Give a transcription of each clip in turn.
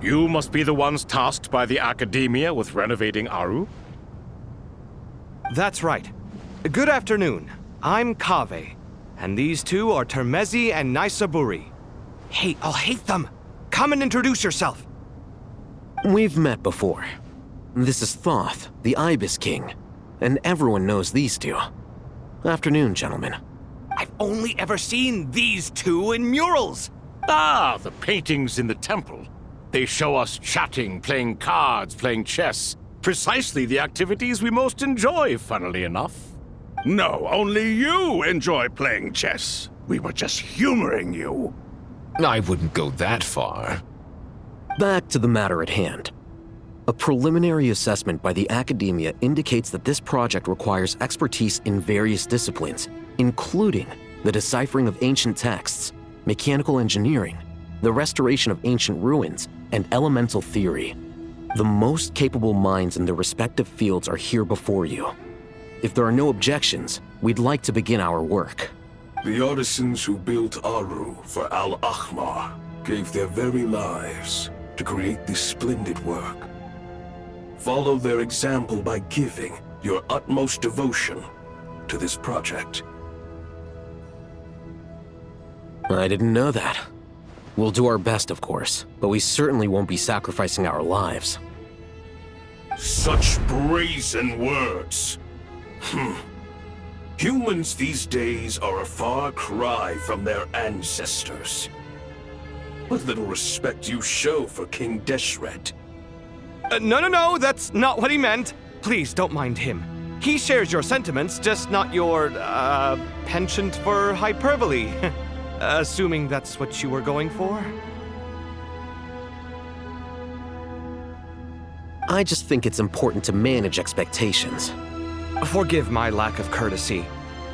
You must be the ones tasked by the Academia with renovating Aru? That's right. Good afternoon. I'm Kaveh, and these two are Termezi and Naisaburi. Hey, I'll hate them! Come and introduce yourself! We've met before. This is Thoth, the Ibis King, and everyone knows these two. Afternoon, gentlemen. I've only ever seen these two in murals! Ah, the paintings in the temple. They show us chatting, playing cards, playing chess. Precisely the activities we most enjoy, funnily enough. No, only you enjoy playing chess. We were just humoring you. I wouldn't go that far. Back to the matter at hand. A preliminary assessment by the Academia indicates that this project requires expertise in various disciplines, including the deciphering of ancient texts, mechanical engineering, the restoration of ancient ruins, and elemental theory. The most capable minds in their respective fields are here before you. If there are no objections, we'd like to begin our work. The artisans who built Aru for Al-Ahmar gave their very lives to create this splendid work. Follow their example by giving your utmost devotion to this project. I didn't know that. We'll do our best, of course, but we certainly won't be sacrificing our lives. Such brazen words. Humans these days are a far cry from their ancestors. What little respect you show for King Deshret. No, that's not what he meant. Please, don't mind him. He shares your sentiments, just not your, penchant for hyperbole. Assuming that's what you were going for? I just think it's important to manage expectations. Forgive my lack of courtesy,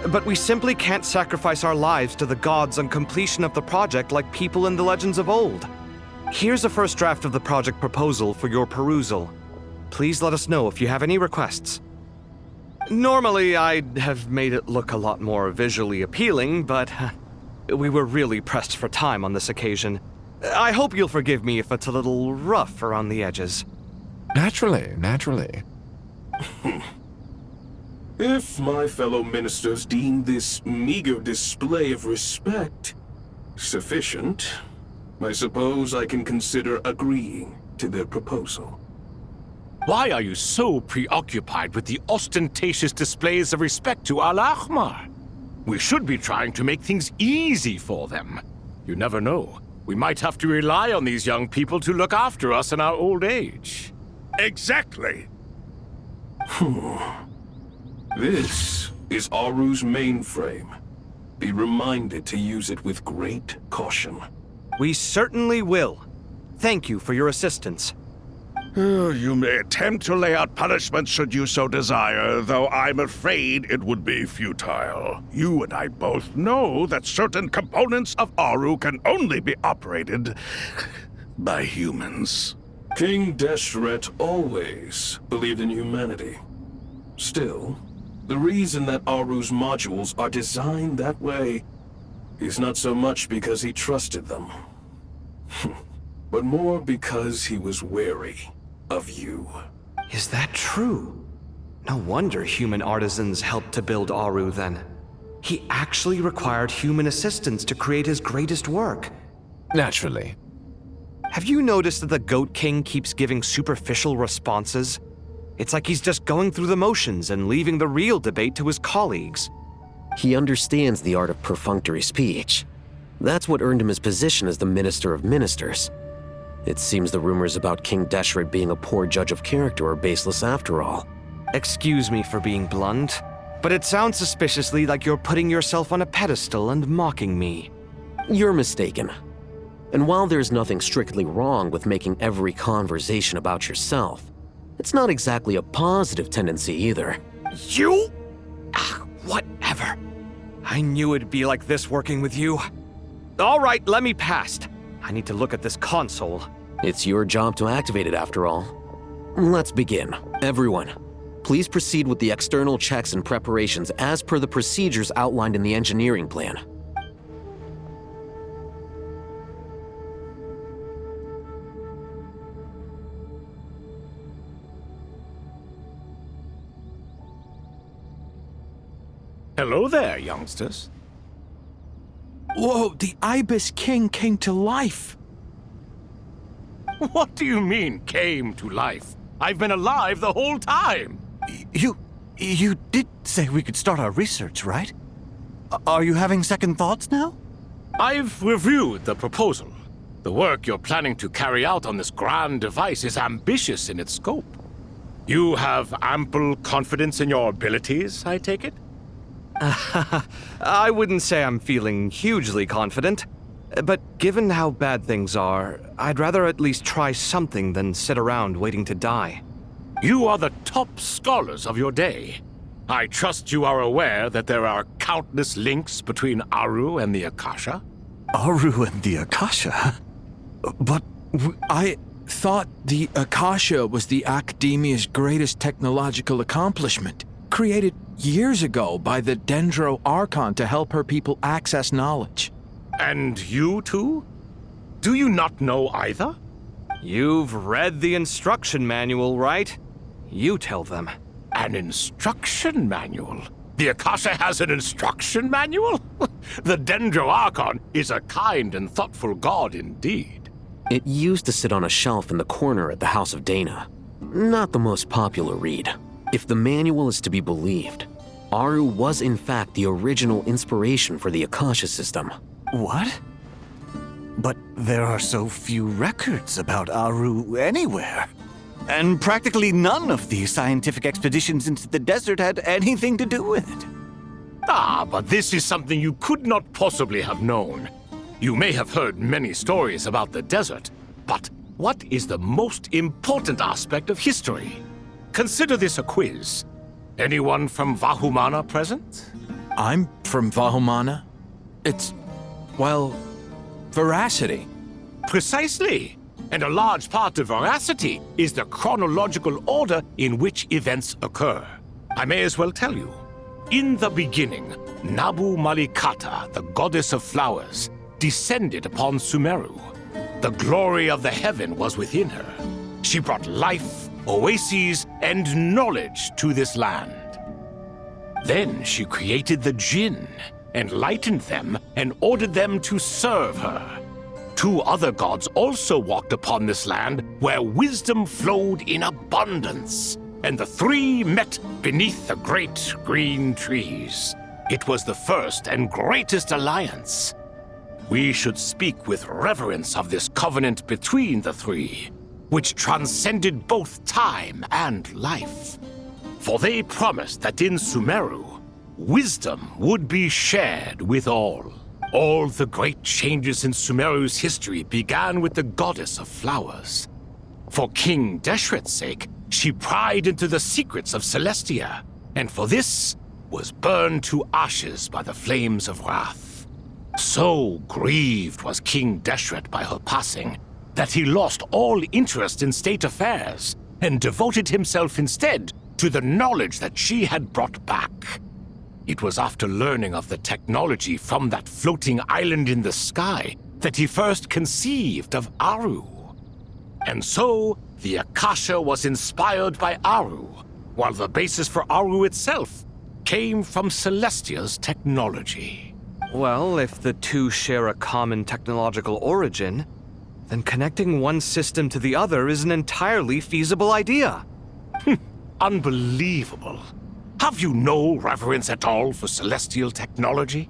but we simply can't sacrifice our lives to the gods on completion of the project like people in the legends of old. Here's a first draft of the project proposal for your perusal. Please let us know if you have any requests. Normally, I'd have made it look a lot more visually appealing, but we were really pressed for time on this occasion. I hope you'll forgive me if it's a little rough around the edges. Naturally. If my fellow ministers deem this meager display of respect sufficient, I suppose I can consider agreeing to their proposal. Why are you so preoccupied with the ostentatious displays of respect to Al-Ahmar? We should be trying to make things easy for them. You never know. We might have to rely on these young people to look after us in our old age. Exactly. This is Aru's mainframe. Be reminded to use it with great caution. We certainly will. Thank you for your assistance. You may attempt to lay out punishment should you so desire, though I'm afraid it would be futile. You and I both know that certain components of Aru can only be operated by humans. King Deshret always believed in humanity. Still, the reason that Aru's modules are designed that way is not so much because he trusted them, but more because he was wary of you. Is that true? No wonder human artisans helped to build Aru then. He actually required human assistance to create his greatest work. Naturally. Have you noticed that the Goat King keeps giving superficial responses? It's like he's just going through the motions and leaving the real debate to his colleagues. He understands the art of perfunctory speech. That's what earned him his position as the Minister of Ministers. It seems the rumors about King Deshret being a poor judge of character are baseless after all. Excuse me for being blunt, but it sounds suspiciously like you're putting yourself on a pedestal and mocking me. You're mistaken. And while there's nothing strictly wrong with making every conversation about yourself, it's not exactly a positive tendency either. You? Whatever. I knew it'd be like this working with you. All right, let me past. I need to look at this console. It's your job to activate it after all. Let's begin. Everyone, please proceed with the external checks and preparations as per the procedures outlined in the engineering plan. Hello there, youngsters. Whoa, the Ibis King came to life. What do you mean, came to life? I've been alive the whole time. You did say we could start our research, right? Are you having second thoughts now? I've reviewed the proposal. The work you're planning to carry out on this grand device is ambitious in its scope. You have ample confidence in your abilities, I take it? I wouldn't say I'm feeling hugely confident, but given how bad things are, I'd rather at least try something than sit around waiting to die. You are the top scholars of your day. I trust you are aware that there are countless links between Aru and the Akasha? Aru and the Akasha? But I thought the Akasha was the Academia's greatest technological accomplishment, created years ago by the Dendro Archon to help her people access knowledge. And you too? Do you not know either? You've read the instruction manual, right? You tell them. An instruction manual? The Akasha has an instruction manual? The Dendro Archon is a kind and thoughtful god indeed. It used to sit on a shelf in the corner at the House of Dana. Not the most popular read. If the manual is to be believed, Aru was in fact the original inspiration for the Akasha system. what? But there are so few records about Aru anywhere. And practically none of the scientific expeditions into the desert had anything to do with it. Ah, but this is something you could not possibly have known. You may have heard many stories about the desert, but what is the most important aspect of history? Consider this a quiz. Anyone from Vahumana present? I'm from Vahumana. It's, well, veracity. Precisely. And a large part of veracity is the chronological order in which events occur. I may as well tell you. In the beginning, Nabu Malikata, the goddess of flowers, descended upon Sumeru. The glory of the heaven was within her. She brought life, oases, and knowledge to this land. Then she created the Jinn, enlightened them, and ordered them to serve her. Two other gods also walked upon this land where wisdom flowed in abundance, and the three met beneath the great green trees. It was the first and greatest alliance. We should speak with reverence of this covenant between the three, which transcended both time and life. For they promised that in Sumeru, wisdom would be shared with all. All the great changes in Sumeru's history began with the goddess of flowers. For King Deshret's sake, she pried into the secrets of Celestia, and for this was burned to ashes by the flames of wrath. So grieved was King Deshret by her passing that he lost all interest in state affairs and devoted himself instead to the knowledge that she had brought back. It was after learning of the technology from that floating island in the sky that he first conceived of Aru. And so, the Akasha was inspired by Aru, while the basis for Aru itself came from Celestia's technology. Well, if the two share a common technological origin, then connecting one system to the other is an entirely feasible idea. Unbelievable. Have you no reverence at all for celestial technology?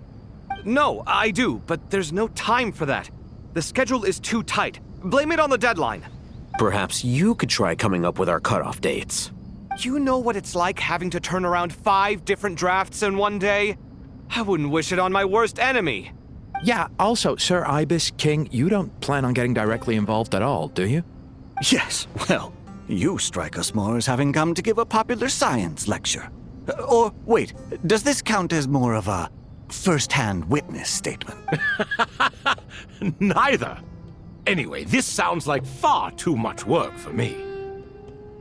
No, I do, but there's no time for that. The schedule is too tight. Blame it on the deadline. Perhaps you could try coming up with our cutoff dates. You know what it's like having to turn around 5 different drafts in one day? I wouldn't wish it on my worst enemy. Yeah, also, Sir Ibis King, you don't plan on getting directly involved at all, do you? Yes, well, you strike us more as having come to give a popular science lecture. Or, wait, does this count as more of a first-hand witness statement? Neither. Anyway, this sounds like far too much work for me.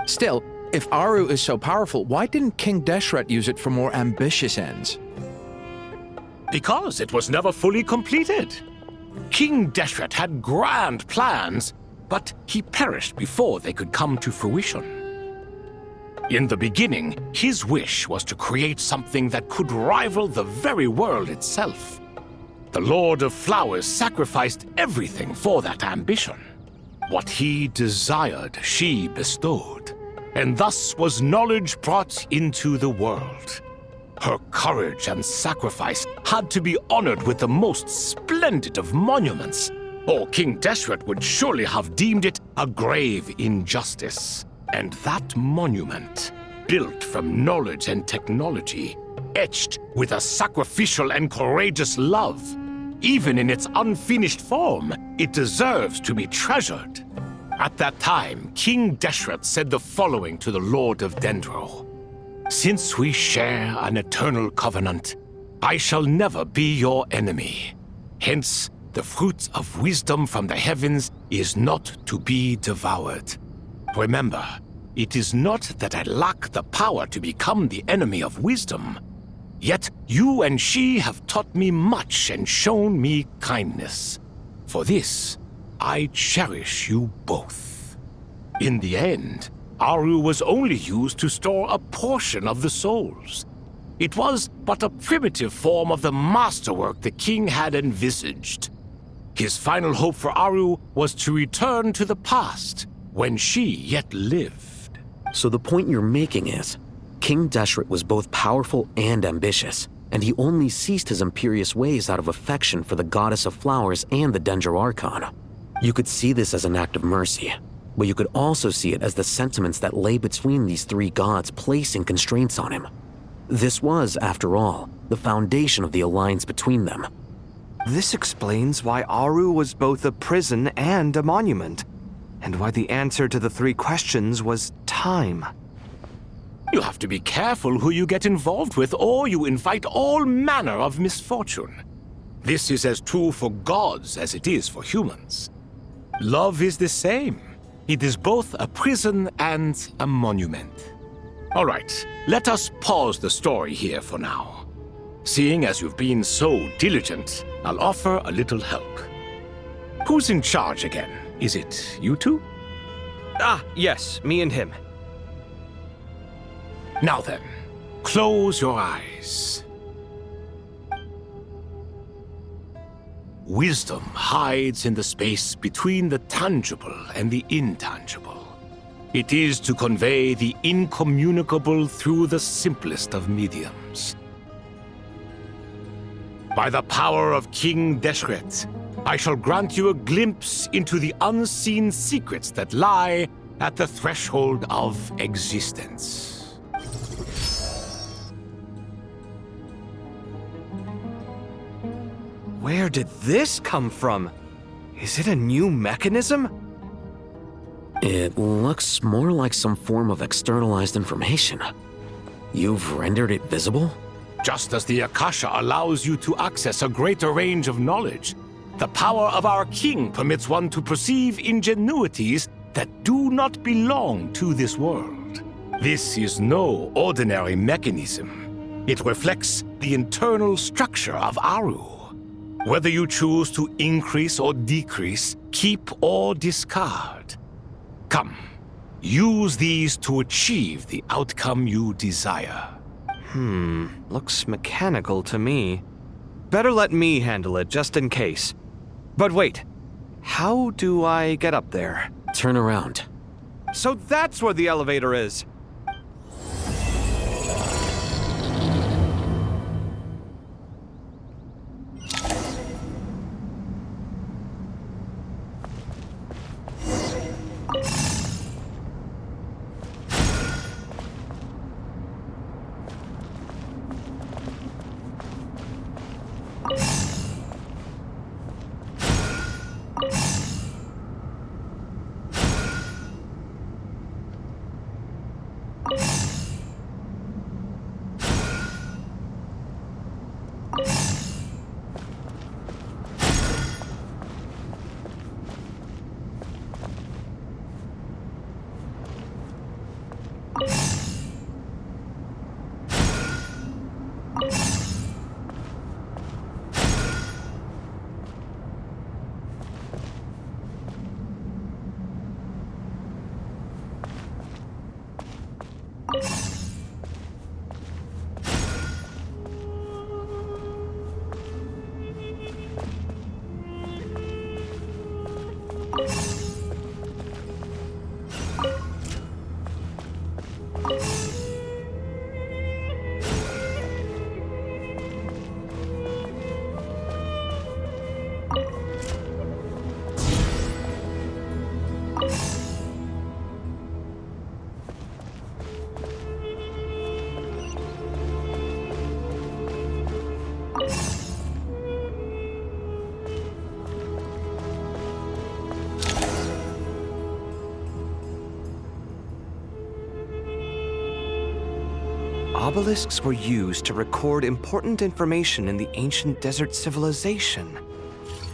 Still, if Aru is so powerful, why didn't King Deshret use it for more ambitious ends? Because it was never fully completed. King Deshret had grand plans, but he perished before they could come to fruition. In the beginning, his wish was to create something that could rival the very world itself. The Lord of Flowers sacrificed everything for that ambition. What he desired, she bestowed, and thus was knowledge brought into the world. Her courage and sacrifice had to be honored with the most splendid of monuments, or King Deshret would surely have deemed it a grave injustice. And that monument, built from knowledge and technology, etched with a sacrificial and courageous love, even in its unfinished form, it deserves to be treasured. At that time, King Deshret said the following to the Lord of Dendro. Since we share an eternal covenant, I shall never be your enemy. Hence, the fruit of wisdom from the heavens is not to be devoured. Remember, it is not that I lack the power to become the enemy of wisdom. Yet you and she have taught me much and shown me kindness. For this, I cherish you both. In the end, Aru was only used to store a portion of the souls. It was but a primitive form of the masterwork the king had envisaged. His final hope for Aru was to return to the past, when she yet lived. So the point you're making is, King Deshret was both powerful and ambitious, and he only ceased his imperious ways out of affection for the Goddess of Flowers and the Dendro Archon. You could see this as an act of mercy, but you could also see it as the sentiments that lay between these three gods placing constraints on him. This was, after all, the foundation of the alliance between them. This explains why Aru was both a prison and a monument, and why the answer to the three questions was time. You have to be careful who you get involved with, or you invite all manner of misfortune. This is as true for gods as it is for humans. Love is the same. It is both a prison and a monument. All right, let us pause the story here for now. Seeing as you've been so diligent, I'll offer a little help. Who's in charge again? Is it you two? Ah, yes, me and him. Now then, close your eyes. Wisdom hides in the space between the tangible and the intangible. It is to convey the incommunicable through the simplest of mediums. By the power of King Deshret, I shall grant you a glimpse into the unseen secrets that lie at the threshold of existence. Where did this come from? Is it a new mechanism? It looks more like some form of externalized information. You've rendered it visible? Just as the Akasha allows you to access a greater range of knowledge, the power of our king permits one to perceive ingenuities that do not belong to this world. This is no ordinary mechanism. It reflects the internal structure of Aru. Whether you choose to increase or decrease, keep or discard. Come, use these to achieve the outcome you desire. Looks mechanical to me. Better let me handle it, just in case. But wait, how do I get up there? Turn around. So that's where the elevator is! Obelisks were used to record important information in the ancient desert civilization.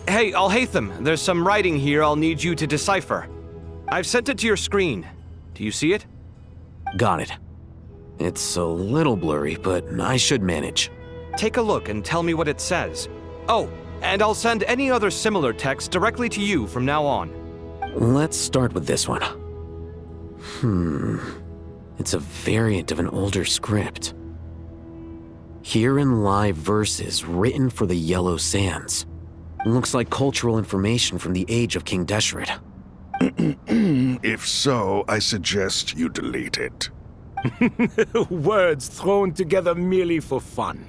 Hey, Alhaitham, there's some writing here I'll need you to decipher. I've sent it to your screen. Do you see it? Got it. It's a little blurry, but I should manage. Take a look and tell me what it says. Oh, and I'll send any other similar text directly to you from now on. Let's start with this one. It's a variant of an older script. Herein lie verses written for the Yellow Sands. Looks like cultural information from the age of King Deshret. If so, I suggest you delete it. Words thrown together merely for fun.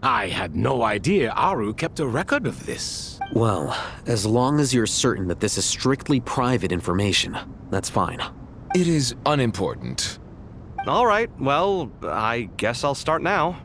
I had no idea Aru kept a record of this. Well, as long as you're certain that this is strictly private information, that's fine. It is unimportant. All right, well, I guess I'll start now.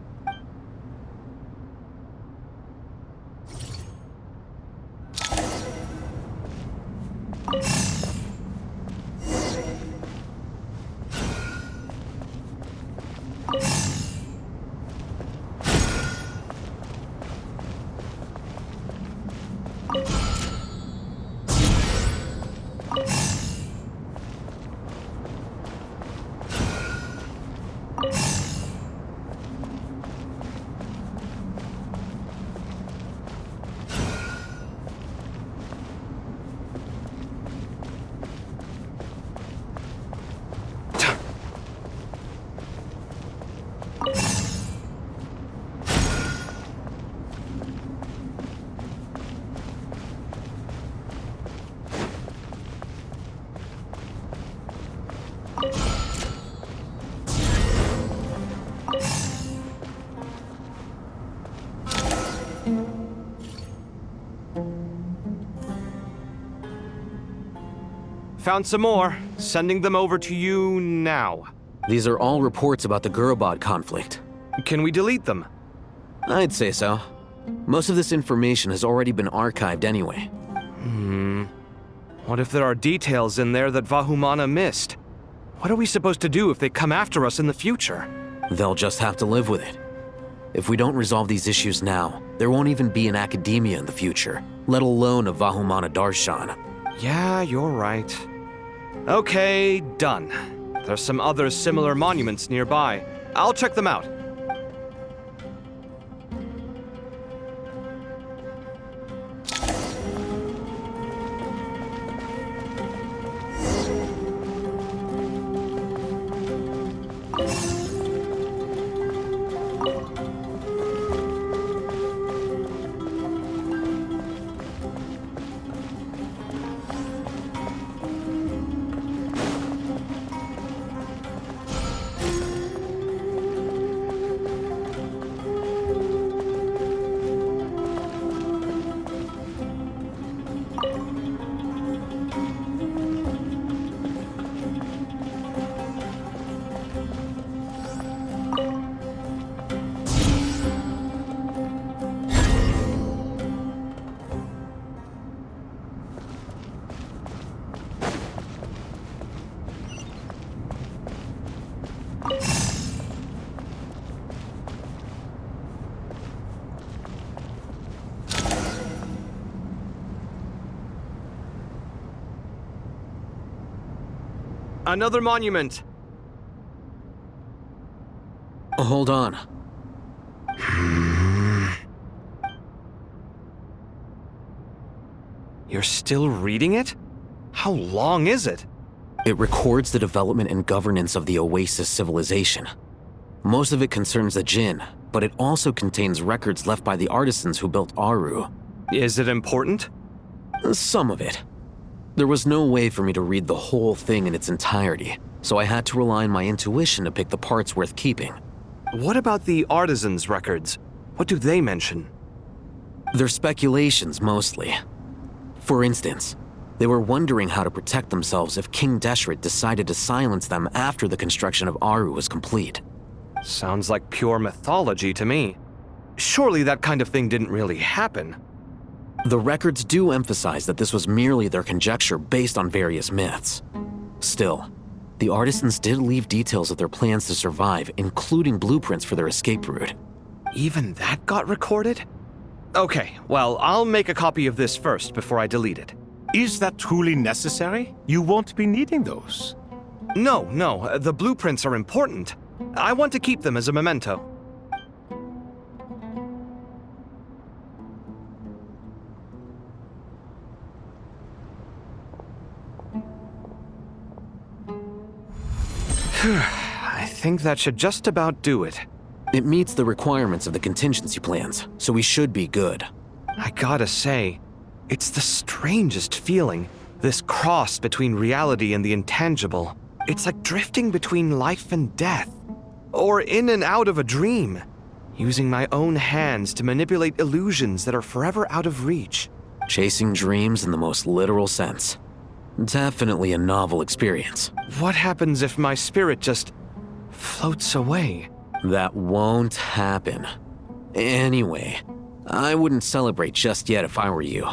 Found some more. Sending them over to you now. These are all reports about the Gurubad conflict. Can we delete them? I'd say so. Most of this information has already been archived anyway. What if there are details in there that Vahumana missed? What are we supposed to do if they come after us in the future? They'll just have to live with it. If we don't resolve these issues now, there won't even be an academia in the future, let alone a Vahumana Darshan. Yeah, you're right. Okay, done. There's some other similar monuments nearby. I'll check them out. Another monument. Hold on. You're still reading it? How long is it? It records the development and governance of the Oasis civilization. Most of it concerns the Jinn, but it also contains records left by the artisans who built Aru. Is it important? Some of it. There was no way for me to read the whole thing in its entirety, so I had to rely on my intuition to pick the parts worth keeping. What about the artisans' records? What do they mention? They're speculations, mostly. For instance, they were wondering how to protect themselves if King Deshret decided to silence them after the construction of Aru was complete. Sounds like pure mythology to me. Surely that kind of thing didn't really happen. The records do emphasize that this was merely their conjecture based on various myths. Still, the artisans did leave details of their plans to survive, including blueprints for their escape route. Even that got recorded? Okay, well, I'll make a copy of this first before I delete it. Is that truly necessary? You won't be needing those. No, the blueprints are important. I want to keep them as a memento. I think that should just about do it. It meets the requirements of the contingency plans, so we should be good. I gotta say, it's the strangest feeling, this cross between reality and the intangible. It's like drifting between life and death, or in and out of a dream, using my own hands to manipulate illusions that are forever out of reach. Chasing dreams in the most literal sense. Definitely a novel experience. What happens if my spirit just floats away? That won't happen. Anyway, I wouldn't celebrate just yet if I were you.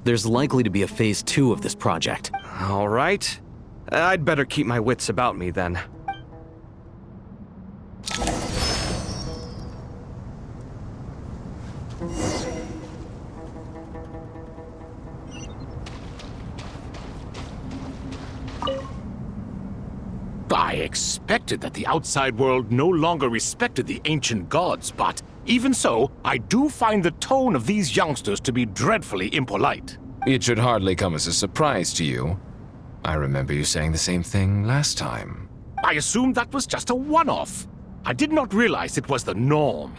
There's likely to be a phase 2 of this project. All right. I'd better keep my wits about me then. I expected that the outside world no longer respected the ancient gods, but even so, I do find the tone of these youngsters to be dreadfully impolite. It should hardly come as a surprise to you. I remember you saying the same thing last time. I assumed that was just a one-off. I did not realize it was the norm.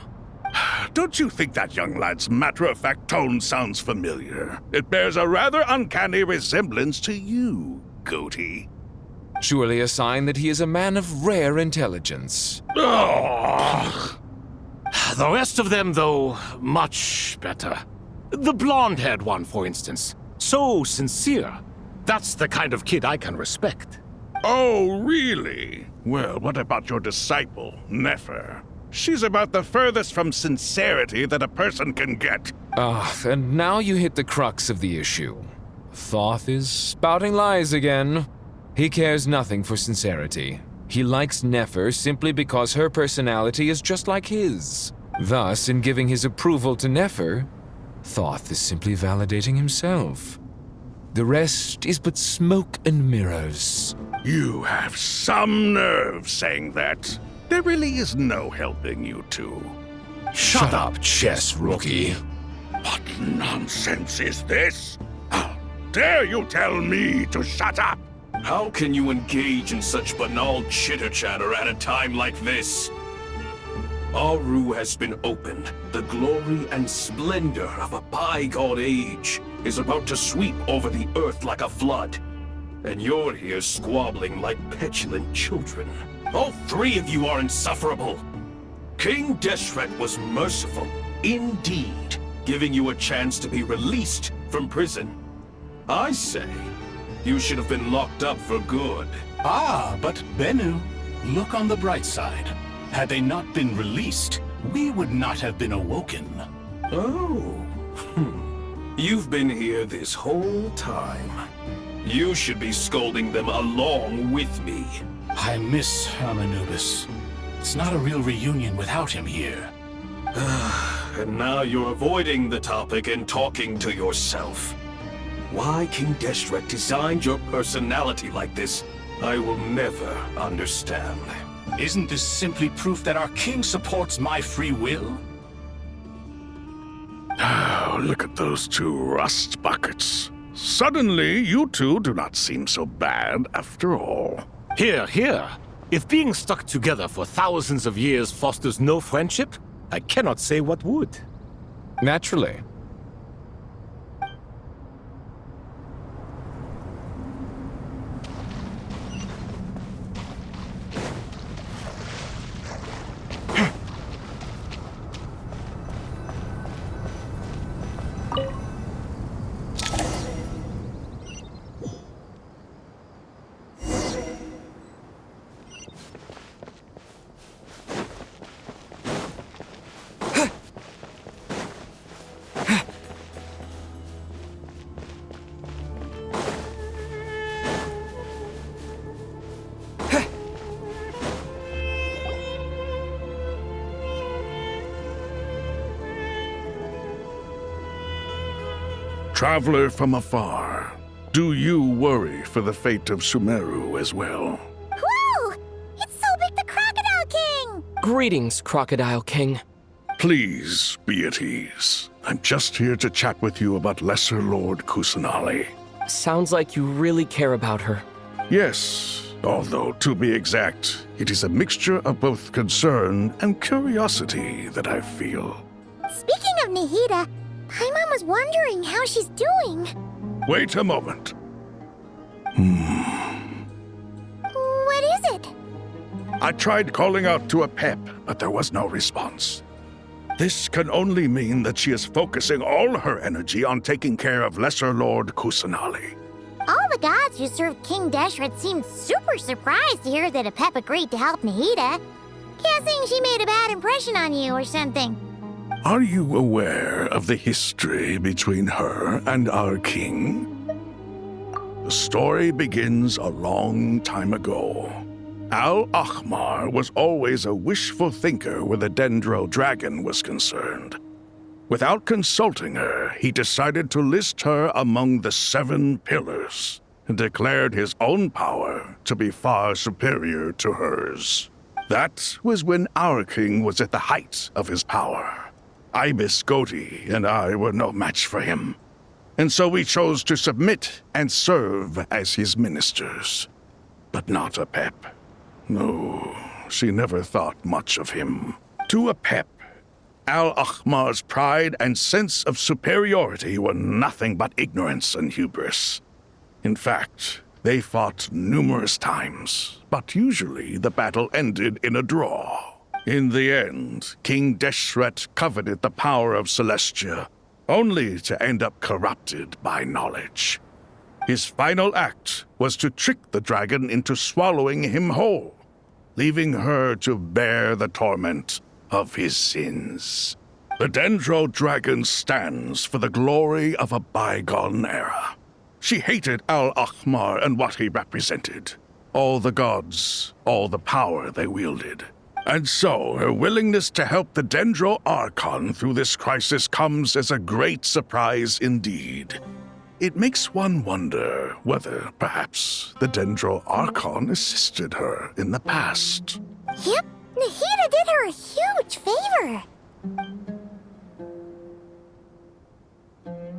Don't you think that young lad's matter-of-fact tone sounds familiar? It bears a rather uncanny resemblance to you, Goatee. Surely a sign that he is a man of rare intelligence. Ugh. The rest of them, though, much better. The blonde-haired one, for instance. So sincere. That's the kind of kid I can respect. Oh, really? Well, what about your disciple, Nefer? She's about the furthest from sincerity that a person can get. And now you hit the crux of the issue. Thoth is spouting lies again. He cares nothing for sincerity. He likes Nefer simply because her personality is just like his. Thus, in giving his approval to Nefer, Thoth is simply validating himself. The rest is but smoke and mirrors. You have some nerve saying that. There really is no helping you two. Shut up, chess rookie. What nonsense is this? How dare you tell me to shut up? How can you engage in such banal chitter-chatter at a time like this? Aru has been opened. The glory and splendor of a bygone age is about to sweep over the earth like a flood. And you're here squabbling like petulant children. All three of you are insufferable. King Deshret was merciful, indeed, giving you a chance to be released from prison. I say, you should have been locked up for good. Ah, but Bennu, look on the bright side. Had they not been released, we would not have been awoken. Oh. You've been here this whole time. You should be scolding them along with me. I miss Hermanubis. It's not a real reunion without him here. And now you're avoiding the topic and talking to yourself. Why King Deshret designed your personality like this, I will never understand. Isn't this simply proof that our king supports my free will? Oh, look at those two rust buckets. Suddenly, you two do not seem so bad after all. Here. If being stuck together for thousands of years fosters no friendship, I cannot say what would. Naturally. Traveler from afar, do you worry for the fate of Sumeru as well? Whoa! It's Sobek the Crocodile King! Greetings, Crocodile King. Please be at ease. I'm just here to chat with you about Lesser Lord Kusanali. Sounds like you really care about her. Yes, although to be exact, it is a mixture of both concern and curiosity that I feel. Speaking of Nahida, Paimon was wondering how she's doing. Wait a moment. What is it? I tried calling out to a pep, but there was no response. This can only mean that she is focusing all her energy on taking care of Lesser Lord Kusanali. All the gods who served King Deshret seemed super surprised to hear that Apep agreed to help Nahida. Guessing she made a bad impression on you or something. Are you aware of the history between her and our king? The story begins a long time ago. Al-Ahmar was always a wishful thinker where the Dendro dragon was concerned. Without consulting her, he decided to list her among the 7 pillars and declared his own power to be far superior to hers. That was when our king was at the height of his power. Ibis Goti and I were no match for him, and so we chose to submit and serve as his ministers. But not Apep. No, she never thought much of him. To Apep, Al-Ahmar's pride and sense of superiority were nothing but ignorance and hubris. In fact, they fought numerous times, but usually the battle ended in a draw. In the end, King Deshret coveted the power of Celestia, only to end up corrupted by knowledge. His final act was to trick the dragon into swallowing him whole, leaving her to bear the torment of his sins. The Dendro dragon stands for the glory of a bygone era. She hated Al-Ahmar and what he represented. All the gods, all the power they wielded. And so, her willingness to help the Dendro Archon through this crisis comes as a great surprise indeed. It makes one wonder whether, perhaps, the Dendro Archon assisted her in the past. Yep, Nahida did her a huge favor.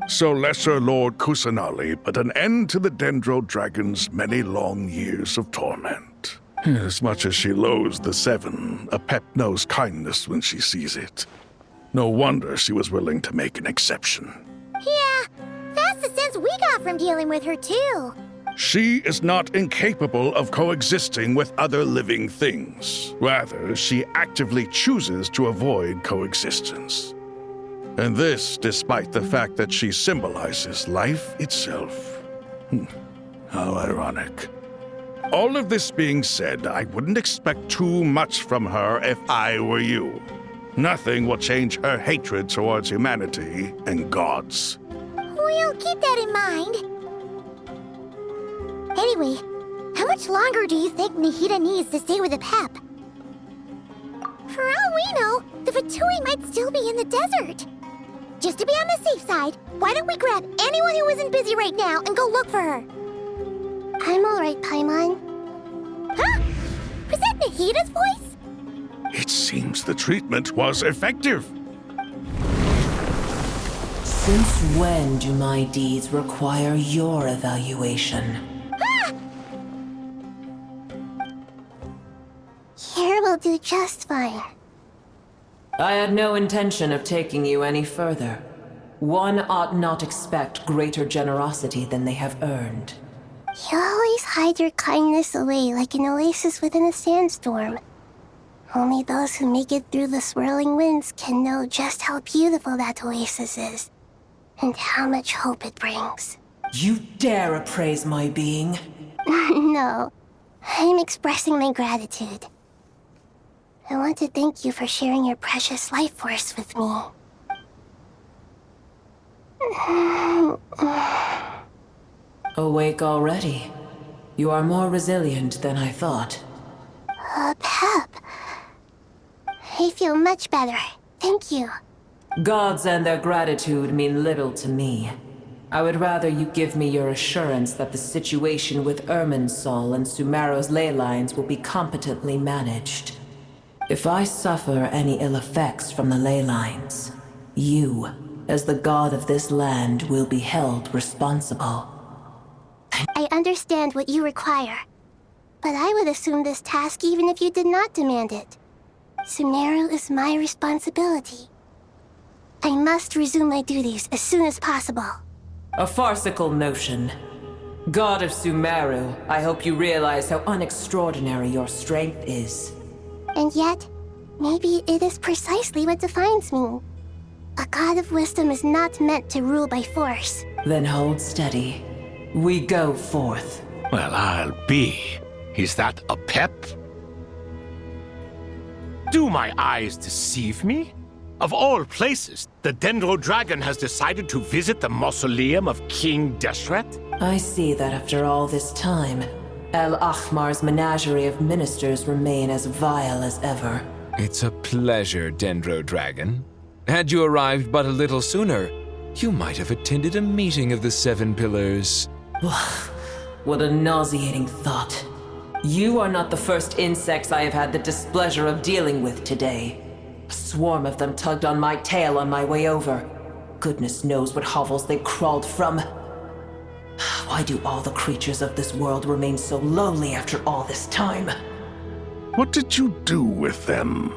So Lesser Lord Kusanali put an end to the Dendro Dragon's many long years of torment. As much as she loathes the 7, Apep knows kindness when she sees it. No wonder she was willing to make an exception. Yeah, that's the sense we got from dealing with her, too. She is not incapable of coexisting with other living things. Rather, she actively chooses to avoid coexistence. And this despite the fact that she symbolizes life itself. How ironic. All of this being said, I wouldn't expect too much from her if I were you. Nothing will change her hatred towards humanity and gods. We'll keep that in mind. Anyway, how much longer do you think Nahida needs to stay with Apep? For all we know, the Fatui might still be in the desert. Just to be on the safe side, why don't we grab anyone who isn't busy right now and go look for her? I'm alright, Paimon. Huh? Was that Nahida's voice? It seems the treatment was effective. Since when do my deeds require your evaluation? Ah! Here will do just fine. I had no intention of taking you any further. One ought not expect greater generosity than they have earned. You always hide your kindness away like an oasis within a sandstorm. Only those who make it through the swirling winds can know just how beautiful that oasis is, and how much hope it brings. You dare appraise my being? No, I'm expressing my gratitude. I want to thank you for sharing your precious life force with me. Awake already? You are more resilient than I thought. Pep. I feel much better. Thank you. Gods and their gratitude mean little to me. I would rather you give me your assurance that the situation with Irminsul and Sumeru's ley lines will be competently managed. If I suffer any ill effects from the ley lines, you, as the god of this land, will be held responsible. I understand what you require, but I would assume this task even if you did not demand it. Sumeru is my responsibility. I must resume my duties as soon as possible. A farcical notion. God of Sumeru, I hope you realize how unextraordinary your strength is. And yet, maybe it is precisely what defines me. A god of wisdom is not meant to rule by force. Then hold steady. We go forth. Well, I'll be. Is that a pep? Do my eyes deceive me? Of all places, the Dendro Dragon has decided to visit the mausoleum of King Deshret? I see that after all this time, El Ahmar's menagerie of ministers remain as vile as ever. It's a pleasure, Dendro Dragon. Had you arrived but a little sooner, you might have attended a meeting of the Seven Pillars. What a nauseating thought. You are not the first insects I have had the displeasure of dealing with today. A swarm of them tugged on my tail on my way over. Goodness knows what hovels they crawled from. Why do all the creatures of this world remain so lowly after all this time? What did you do with them?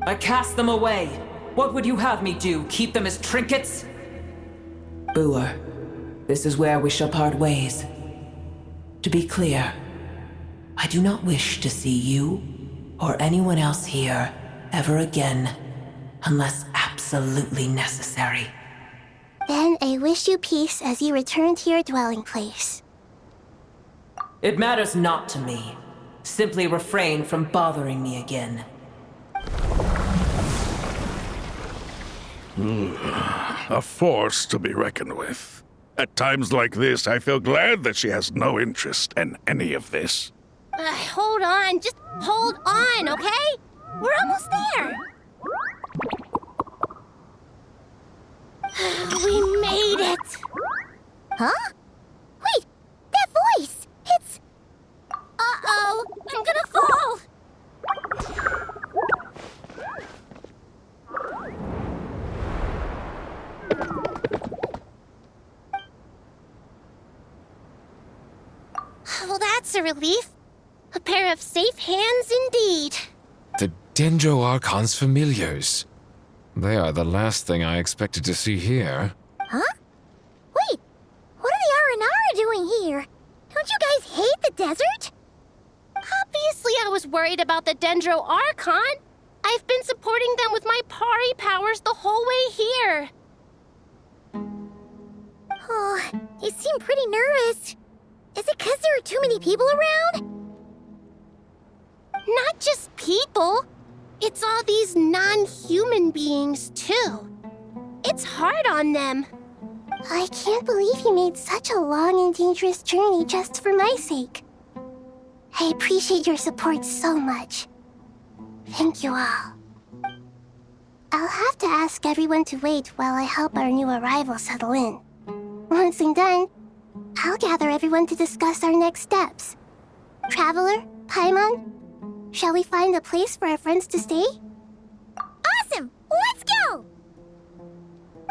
I cast them away. What would you have me do? Keep them as trinkets? Boer, this is where we shall part ways. To be clear, I do not wish to see you or anyone else here ever again, unless absolutely necessary. Then I wish you peace as you return to your dwelling place. It matters not to me. Simply refrain from bothering me again. A force to be reckoned with. At times like this, I feel glad that she has no interest in any of this. Hold on, just hold on, okay? We're almost there. We made it. Huh? Wait, that voice! It's... Uh-oh, I'm gonna fall! Well, that's a relief. A pair of safe hands indeed. The Dendro Archon's familiars. They are the last thing I expected to see here. Huh? Wait, what are the Aranara doing here? Don't you guys hate the desert? Obviously I was worried about the Dendro Archon. I've been supporting them with my Pari powers the whole way here. Oh, they seem pretty nervous. Is it because there are too many people around? Not just people. It's all these non-human beings, too. It's hard on them. I can't believe you made such a long and dangerous journey just for my sake. I appreciate your support so much. Thank you all. I'll have to ask everyone to wait while I help our new arrival settle in. Once I'm done, I'll gather everyone to discuss our next steps. Traveler, Paimon, shall we find a place for our friends to stay? Awesome! Let's go!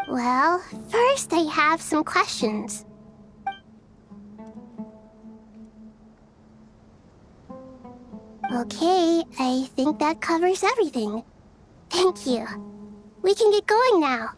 Well, first I have some questions. Okay, I think that covers everything. Thank you. We can get going now.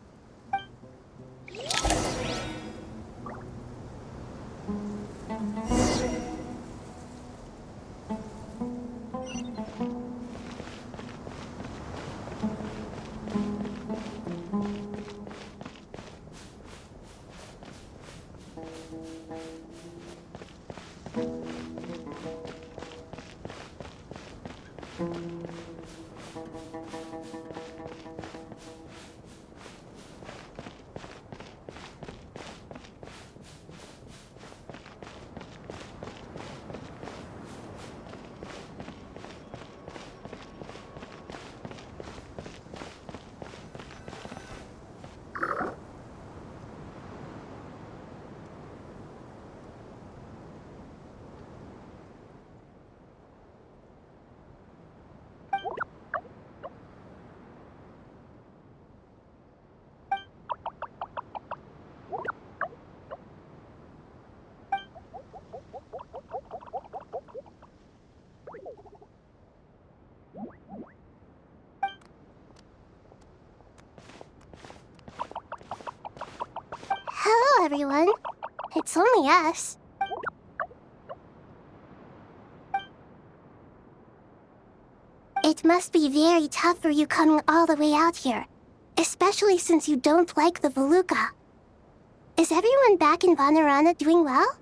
everyone. It's only us. It must be very tough for you coming all the way out here, especially since you don't like the Voluka. Is everyone back in Purana doing well?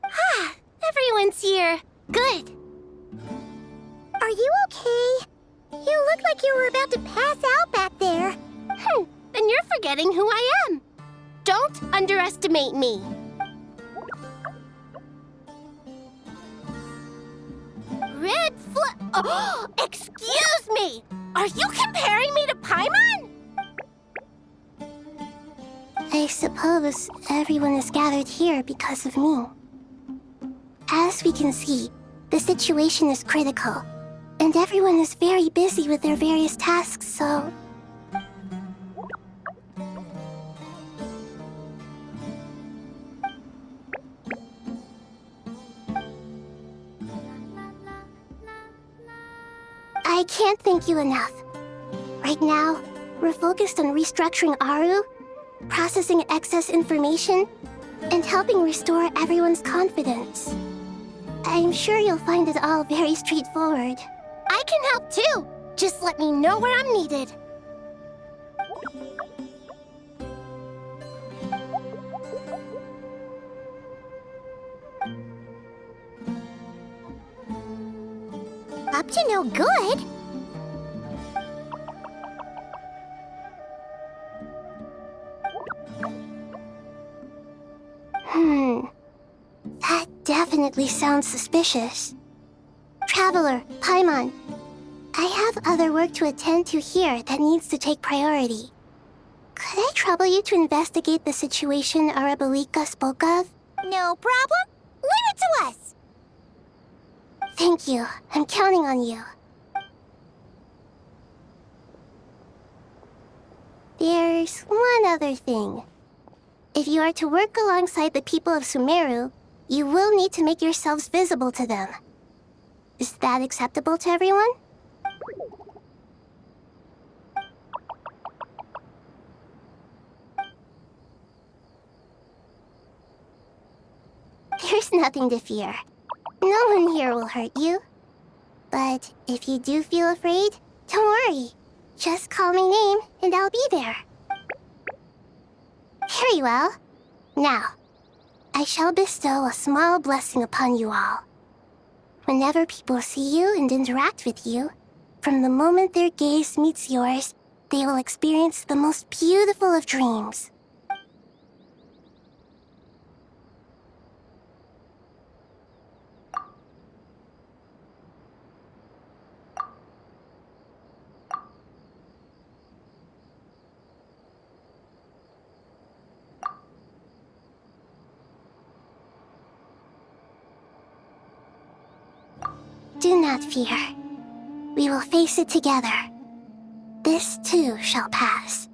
Ah, everyone's here. Good. Are you okay? You look like you were about to pass out back there. And you're forgetting who I am. Don't underestimate me. Oh, excuse me! Are you comparing me to Paimon? I suppose everyone is gathered here because of me. As we can see, the situation is critical, and everyone is very busy with their various tasks, so... I can't thank you enough. Right now, we're focused on restructuring Aru, processing excess information, and helping restore everyone's confidence. I'm sure you'll find it all very straightforward. I can help too! Just let me know where I'm needed. Up to no good? That definitely sounds suspicious. Traveler, Paimon, I have other work to attend to here that needs to take priority. Could I trouble you to investigate the situation Arabalika spoke of? No problem. Leave it to us. Thank you. I'm counting on you. There's one other thing. If you are to work alongside the people of Sumeru, you will need to make yourselves visible to them. Is that acceptable to everyone? There's nothing to fear. No one here will hurt you. But if you do feel afraid, don't worry. Just call my name and I'll be there. Very well. Now, I shall bestow a small blessing upon you all. Whenever people see you and interact with you, from the moment their gaze meets yours, they will experience the most beautiful of dreams. Do not fear. We will face it together. This too shall pass.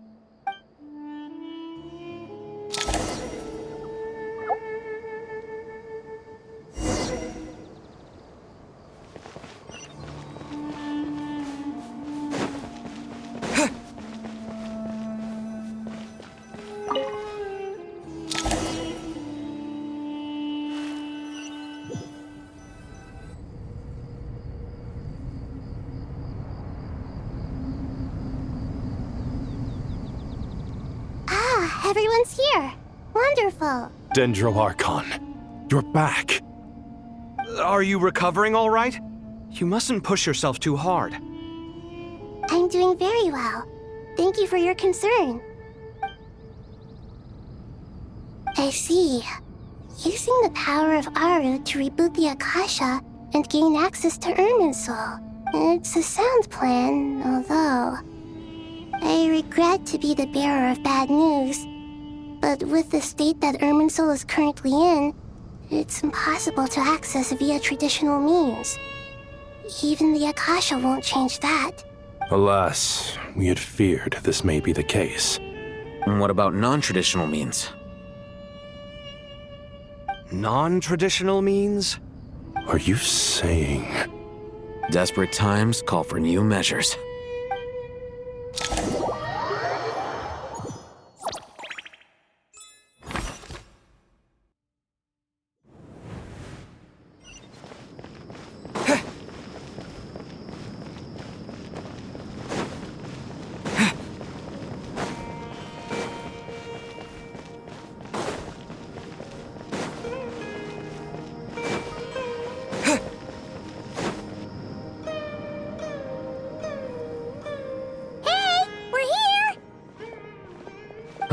Everyone's here. Wonderful. Dendro Archon, you're back. Are you recovering all right? You mustn't push yourself too hard. I'm doing very well. Thank you for your concern. I see. Using the power of Aru to reboot the Akasha and gain access to Irminsul. It's a sound plan, although... I regret to be the bearer of bad news. But with the state that Irminsul is currently in, it's impossible to access via traditional means. Even the Akasha won't change that. Alas, we had feared this may be the case. And what about non-traditional means? Non-traditional means? Are you saying... Desperate times call for new measures.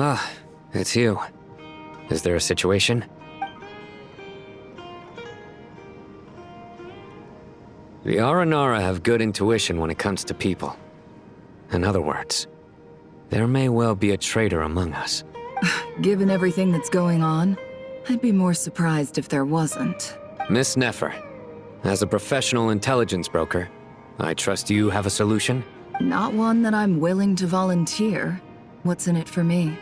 Ah, it's you. Is there a situation? The Aranara have good intuition when it comes to people. In other words, there may well be a traitor among us. Given everything that's going on, I'd be more surprised if there wasn't. Miss Nefer, as a professional intelligence broker, I trust you have a solution? Not one that I'm willing to volunteer. What's in it for me?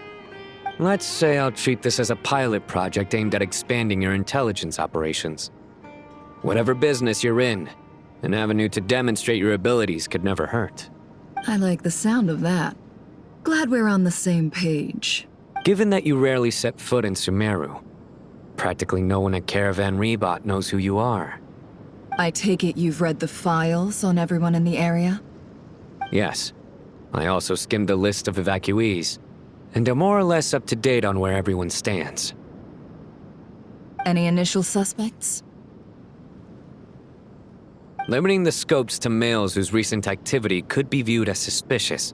Let's say I'll treat this as a pilot project aimed at expanding your intelligence operations. Whatever business you're in, an avenue to demonstrate your abilities could never hurt. I like the sound of that. Glad we're on the same page. Given that you rarely set foot in Sumeru, practically no one at Caravan Rebot knows who you are. I take it you've read the files on everyone in the area? Yes. I also skimmed the list of evacuees, and am more or less up to date on where everyone stands. Any initial suspects? Limiting the scopes to males whose recent activity could be viewed as suspicious.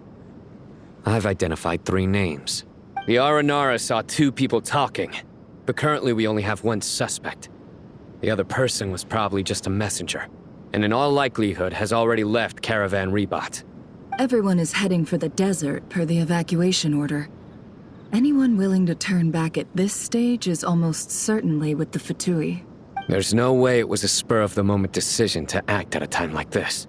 I've identified 3 names. The Aranara saw 2 people talking, but currently we only have 1 suspect. The other person was probably just a messenger, and in all likelihood has already left Caravan Rebot. Everyone is heading for the desert per the evacuation order. Anyone willing to turn back at this stage is almost certainly with the Fatui. There's no way it was a spur-of-the-moment decision to act at a time like this.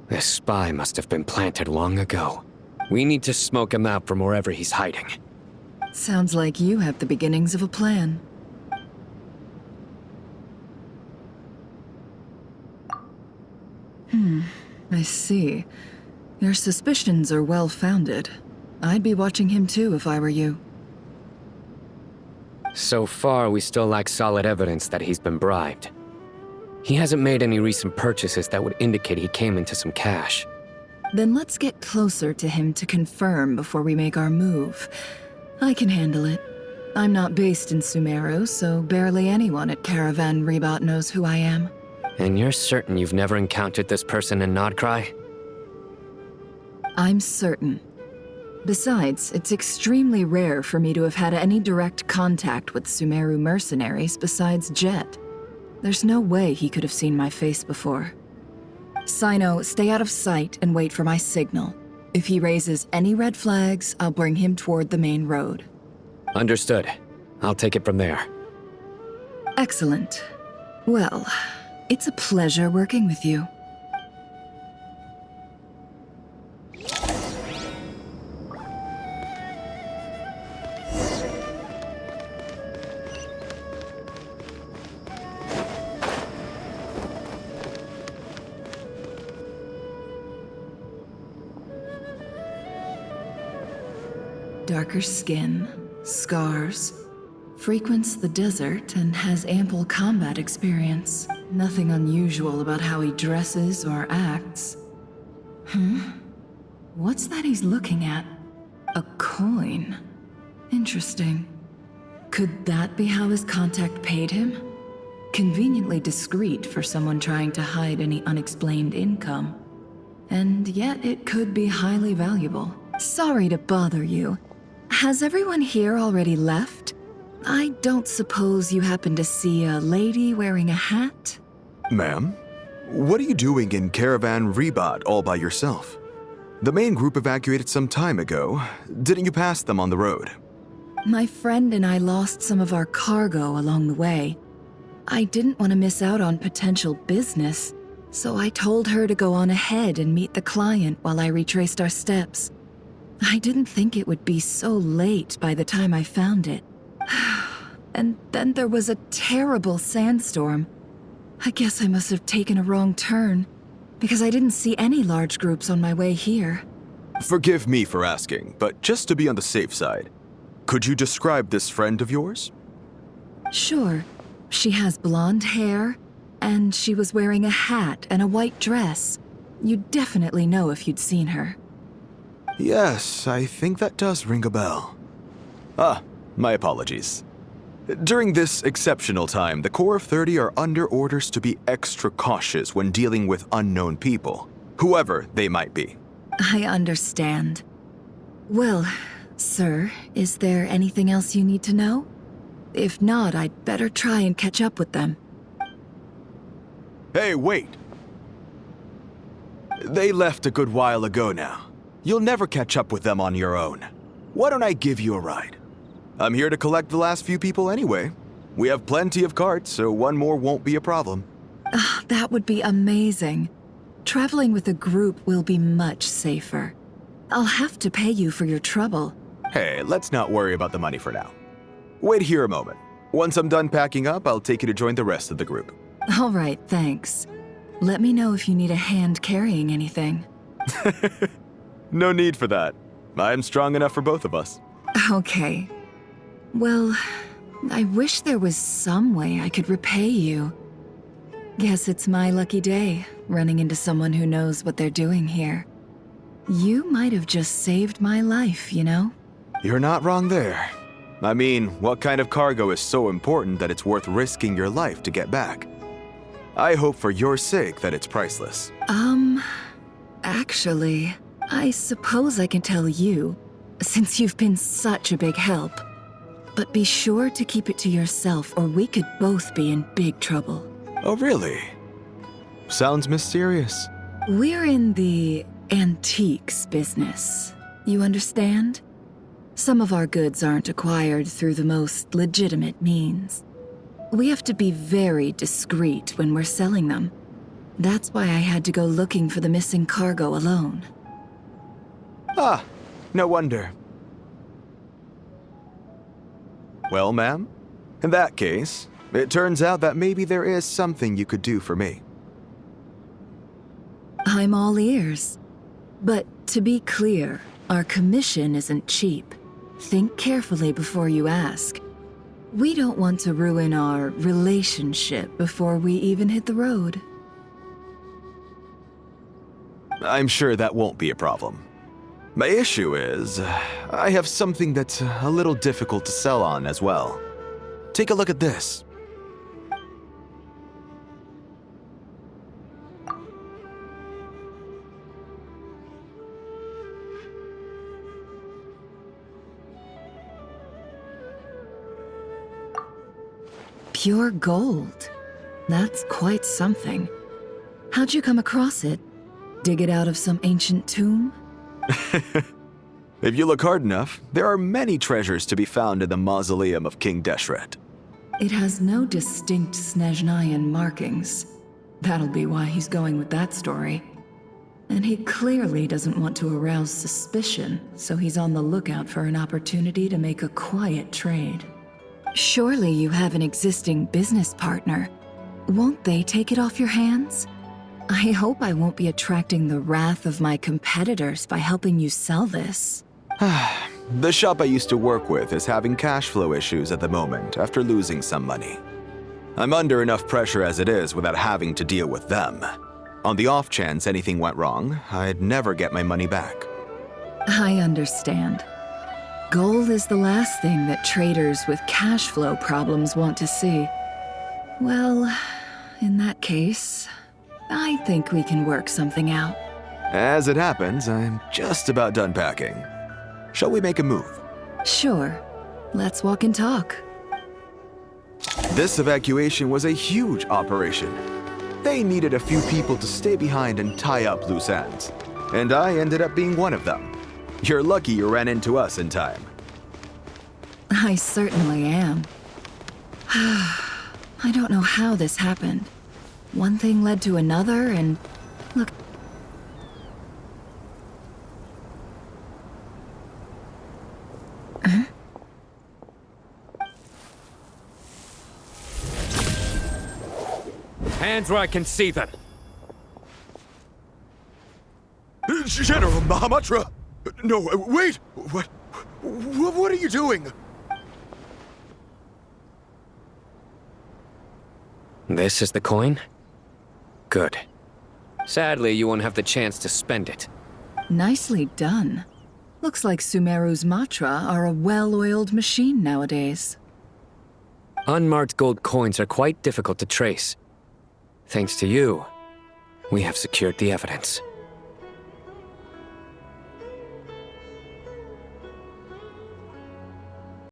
This spy must have been planted long ago. We need to smoke him out from wherever he's hiding. Sounds like you have the beginnings of a plan. I see. Your suspicions are well-founded. I'd be watching him too if I were you. So far, we still lack solid evidence that he's been bribed. He hasn't made any recent purchases that would indicate he came into some cash. Then let's get closer to him to confirm before we make our move. I can handle it. I'm not based in Sumeru, so barely anyone at Caravan Rebot knows who I am. And you're certain you've never encountered this person in Nodcry? I'm certain. Besides, it's extremely rare for me to have had any direct contact with Sumeru mercenaries besides Jet. There's no way he could have seen my face before. Sino, stay out of sight and wait for my signal. If he raises any red flags, I'll bring him toward the main road. Understood. I'll take it from there. Excellent. Well, it's a pleasure working with you. Darker skin, scars, frequents the desert and has ample combat experience. Nothing unusual about how he dresses or acts. What's that he's looking at? A coin. Interesting. Could that be how his contact paid him? Conveniently discreet for someone trying to hide any unexplained income. And yet it could be highly valuable. Sorry to bother you. Has everyone here already left? I don't suppose you happen to see a lady wearing a hat? Ma'am? What are you doing in Caravan Rebot all by yourself? The main group evacuated some time ago. Didn't you pass them on the road? My friend and I lost some of our cargo along the way. I didn't want to miss out on potential business, so I told her to go on ahead and meet the client while I retraced our steps. I didn't think it would be so late by the time I found it. And then there was a terrible sandstorm. I guess I must have taken a wrong turn. because I didn't see any large groups on my way here. Forgive me for asking, but just to be on the safe side, could you describe this friend of yours? Sure. She has blonde hair, and she was wearing a hat and a white dress. You'd definitely know if you'd seen her. Yes, I think that does ring a bell. Ah, my apologies. During this exceptional time, the Corps of 30 are under orders to be extra cautious when dealing with unknown people, whoever they might be. I understand. Well, sir, is there anything else you need to know? If not, I'd better try and catch up with them. Hey, wait! They left a good while ago now. You'll never catch up with them on your own. Why don't I give you a ride? I'm here to collect the last few people anyway. We have plenty of carts, so one more won't be a problem. That would be amazing. Traveling with a group will be much safer. I'll have to pay you for your trouble. Hey, let's not worry about the money for now. Wait here a moment. Once I'm done packing up, I'll take you to join the rest of the group. All right, thanks. Let me know if you need a hand carrying anything. No need for that. I'm strong enough for both of us. Okay. Well, I wish there was some way I could repay you. Guess it's my lucky day, running into someone who knows what they're doing here. You might have just saved my life, you know? You're not wrong there. I mean, what kind of cargo is so important that it's worth risking your life to get back? I hope for your sake that it's priceless. Actually, I suppose I can tell you, since you've been such a big help. But be sure to keep it to yourself, or we could both be in big trouble. Oh, really? Sounds mysterious. We're in the antiques business. You understand? Some of our goods aren't acquired through the most legitimate means. We have to be very discreet when we're selling them. That's why I had to go looking for the missing cargo alone. Ah, no wonder. Well, ma'am, in that case, it turns out that maybe there is something you could do for me. I'm all ears. But to be clear, our commission isn't cheap. Think carefully before you ask. We don't want to ruin our relationship before we even hit the road. I'm sure that won't be a problem. My issue is, I have something that's a little difficult to sell on as well. Take a look at this. Pure gold. That's quite something. How'd you come across it? Dig it out of some ancient tomb? If you look hard enough, there are many treasures to be found in the mausoleum of King Deshret. It has no distinct Snezhnayan markings. That'll be why he's going with that story. And he clearly doesn't want to arouse suspicion, so he's on the lookout for an opportunity to make a quiet trade. Surely you have an existing business partner. Won't they take it off your hands? I hope I won't be attracting the wrath of my competitors by helping you sell this. The shop I used to work with is having cash flow issues at the moment after losing some money. I'm under enough pressure as it is without having to deal with them. On the off chance anything went wrong, I'd never get my money back. I understand. Gold is the last thing that traders with cash flow problems want to see. Well, in that case, I think we can work something out. As it happens, I'm just about done packing. Shall we make a move? Sure. Let's walk and talk. This evacuation was a huge operation. They needed a few people to stay behind and tie up loose ends. And I ended up being one of them. You're lucky you ran into us in time. I certainly am. I don't know how this happened. One thing led to another, and look. Huh? Hands where I can see them. General Mahamatra! No, wait! What are you doing? This is the coin? Good. Sadly, you won't have the chance to spend it. Nicely done. Looks like Sumeru's Matra are a well-oiled machine nowadays. Unmarked gold coins are quite difficult to trace. Thanks to you, we have secured the evidence.